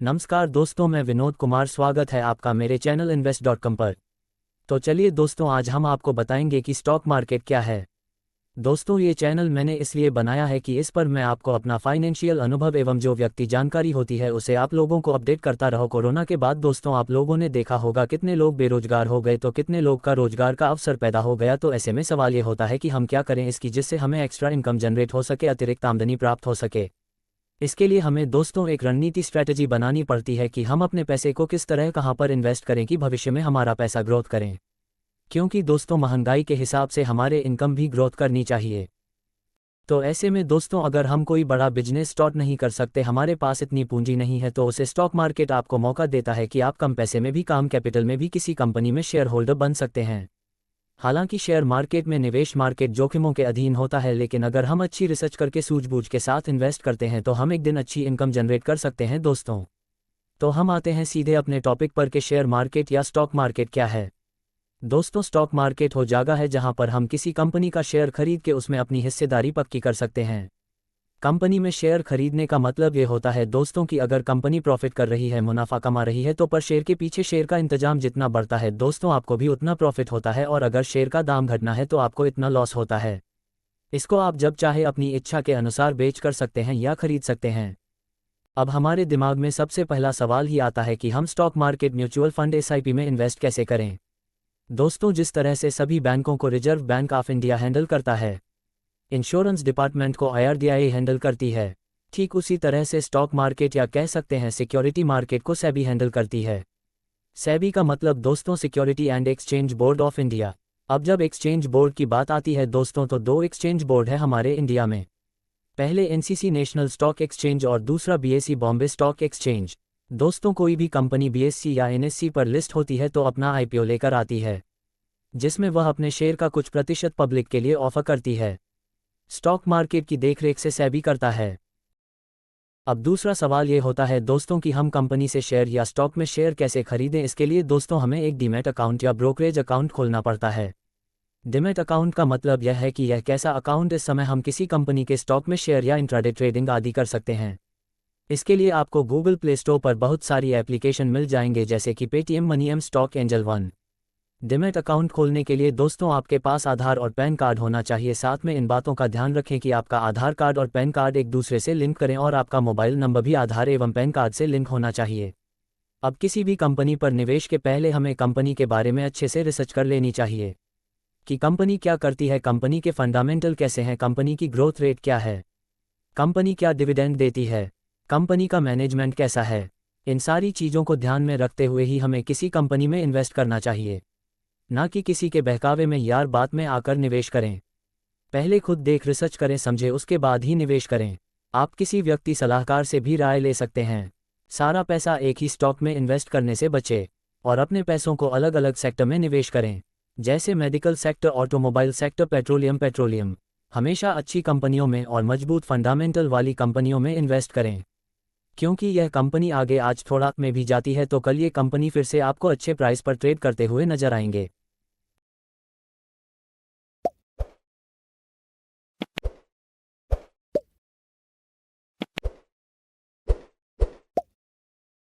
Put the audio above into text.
नमस्कार दोस्तों, मैं विनोद कुमार। स्वागत है आपका मेरे चैनल invest.com पर। तो चलिए दोस्तों, आज हम आपको बताएंगे कि स्टॉक मार्केट क्या है। दोस्तों, ये चैनल मैंने इसलिए बनाया है कि इस पर मैं आपको अपना फाइनेंशियल अनुभव एवं जो व्यक्ति जानकारी होती है उसे आप लोगों को अपडेट करता रहो। कोरोना के बाद दोस्तों आप लोगों ने देखा होगा कितने लोग बेरोजगार हो गए, तो कितने लोग का रोजगार का अवसर पैदा हो गया। तो ऐसे में सवाल ये होता है कि हम क्या करें इसकी, जिससे हमें एक्स्ट्रा इनकम जनरेट हो सके, अतिरिक्त आमदनी प्राप्त हो सके। इसके लिए हमें दोस्तों एक रणनीति स्ट्रैटेजी बनानी पड़ती है कि हम अपने पैसे को किस तरह कहां पर इन्वेस्ट करें कि भविष्य में हमारा पैसा ग्रोथ करें। क्योंकि दोस्तों महंगाई के हिसाब से हमारे इनकम भी ग्रोथ करनी चाहिए। तो ऐसे में दोस्तों अगर हम कोई बड़ा बिजनेस स्टार्ट नहीं कर सकते, हमारे पास इतनी पूंजी नहीं है, तो उसे स्टॉक मार्केट आपको मौका देता है कि आप कम पैसे में भी, कम कैपिटल में भी किसी कंपनी में शेयर होल्डर बन सकते हैं। हालांकि शेयर मार्केट में निवेश मार्केट जोखिमों के अधीन होता है, लेकिन अगर हम अच्छी रिसर्च करके सूझबूझ के साथ इन्वेस्ट करते हैं तो हम एक दिन अच्छी इनकम जनरेट कर सकते हैं दोस्तों। तो हम आते हैं सीधे अपने टॉपिक पर कि शेयर मार्केट या स्टॉक मार्केट क्या है। दोस्तों, स्टॉक मार्केट वो जगह है जहां पर हम किसी कंपनी का शेयर खरीद के उसमें अपनी हिस्सेदारी पक्की कर सकते हैं। कंपनी में शेयर खरीदने का मतलब ये होता है दोस्तों कि अगर कंपनी प्रॉफिट कर रही है, मुनाफा कमा रही है, तो पर शेयर के पीछे शेयर का इंतजाम जितना बढ़ता है दोस्तों आपको भी उतना प्रॉफिट होता है, और अगर शेयर का दाम घटना है तो आपको इतना लॉस होता है। इसको आप जब चाहे अपनी इच्छा के अनुसार बेच कर सकते हैं या खरीद सकते हैं। अब हमारे दिमाग में सबसे पहला सवाल ही आता है कि हम stock market, mutual fund, SIP में इन्वेस्ट कैसे करें। दोस्तों, जिस तरह से सभी बैंकों को reserve bank of India handle करता है, इंश्योरेंस डिपार्टमेंट को आईआरडीआई हैंडल करती है, ठीक उसी तरह से स्टॉक मार्केट या कह सकते हैं सिक्योरिटी मार्केट को सेबी हैंडल करती है। सेबी का मतलब दोस्तों security and exchange board of India. अब जब एक्सचेंज बोर्ड की बात आती है दोस्तों, तो दो एक्सचेंज बोर्ड है हमारे इंडिया में। पहले एनसीसी नेशनल स्टॉक एक्सचेंज और दूसरा बीएसई बॉम्बे स्टॉक एक्सचेंज। दोस्तों, कोई भी कंपनी बीएसई या एनएससी पर लिस्ट होती है तो अपना आईपीओ लेकर आती है, जिसमें वह अपने शेयर का कुछ प्रतिशत पब्लिक के लिए ऑफर करती है। स्टॉक मार्केट की देखरेख से सेबी करता है। अब दूसरा सवाल ये होता है दोस्तों कि हम कंपनी से शेयर या स्टॉक में शेयर कैसे खरीदें। इसके लिए दोस्तों हमें एक डीमैट अकाउंट या ब्रोकरेज अकाउंट खोलना पड़ता है। डीमैट अकाउंट का मतलब यह है कि यह कैसा अकाउंट, इस समय हम किसी कंपनी के स्टॉक में शेयर या इंट्राडे ट्रेडिंग आदि कर सकते हैं। इसके लिए आपको गूगल प्ले स्टोर पर बहुत सारी एप्लीकेशन मिल जाएंगे, जैसे कि Paytm Money, M stock, Angel One. Demat account खोलने के लिए दोस्तों आपके पास आधार और पैन कार्ड होना चाहिए। साथ में इन बातों का ध्यान रखें कि आपका आधार कार्ड और पैन कार्ड एक दूसरे से लिंक करें, और आपका मोबाइल नंबर भी आधार एवं पैन कार्ड से लिंक होना चाहिए। अब किसी भी कंपनी पर निवेश के पहले हमें कंपनी के बारे में अच्छे से रिसर्च कर लेनी चाहिए कि कंपनी क्या करती है, कंपनी के फंडामेंटल कैसे हैं, कंपनी की ग्रोथ रेट क्या है, कंपनी क्या डिविडेंड देती है, कंपनी का मैनेजमेंट कैसा है। इन सारी चीज़ों को ध्यान में रखते हुए ही हमें किसी कंपनी में इन्वेस्ट करना चाहिए, ना कि किसी के बहकावे में यार बात में आकर निवेश करें। पहले खुद देख रिसर्च करें, समझे, उसके बाद ही निवेश करें। आप किसी व्यक्ति सलाहकार से भी राय ले सकते हैं। सारा पैसा एक ही स्टॉक में इन्वेस्ट करने से बचे और अपने पैसों को अलग अलग सेक्टर में निवेश करें, जैसे medical sector, automobile sector, petroleum. हमेशा अच्छी कंपनियों में और मजबूत फंडामेंटल वाली कंपनियों में इन्वेस्ट करें, क्योंकि यह कंपनी आगे आज थोड़ा में भी जाती है तो कल ये कंपनी फिर से आपको अच्छे प्राइस पर ट्रेड करते हुए नजर आएंगे।